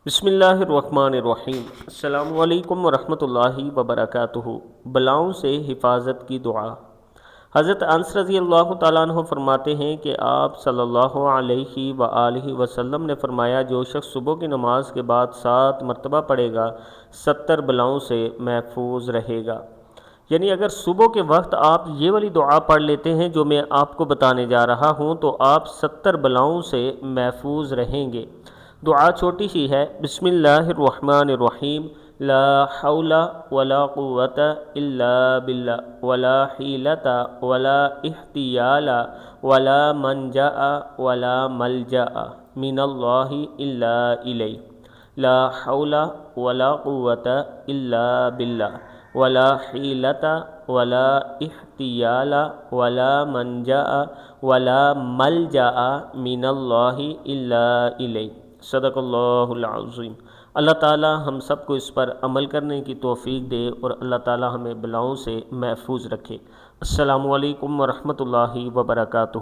بسم اللہ الرحمن الرحیم۔ السلام علیکم ورحمۃ اللہ وبرکاتہ۔ بلاؤں سے حفاظت کی دعا۔ حضرت انس رضی اللہ تعالیٰ عنہ فرماتے ہیں کہ آپ صلی اللہ علیہ وآلہ وسلم نے فرمایا، جو شخص صبح کی نماز کے بعد 7 مرتبہ پڑھے گا 70 بلاؤں سے محفوظ رہے گا۔ یعنی اگر صبح کے وقت آپ یہ والی دعا پڑھ لیتے ہیں جو میں آپ کو بتانے جا رہا ہوں تو آپ 70 بلاؤں سے محفوظ رہیں گے۔ دعا چھوٹی سی ہے، بسم اللہ الرحمن الرحیم، لا حول ولا قوت الا باللہ ولا حیلۃ ولا احتیال ولا منجا ولا ملجا من اللہ الا الیہ، لا حول ولا قوت الا باللہ ولا حیلۃ ولا احتیال ولا منجا ولا ملجا من اللہ الا الیہ۔ صدق اللہ العظیم۔ اللہ تعالی ہم سب کو اس پر عمل کرنے کی توفیق دے اور اللہ تعالی ہمیں بلاؤں سے محفوظ رکھے۔ السلام علیکم ورحمۃ اللہ وبرکاتہ۔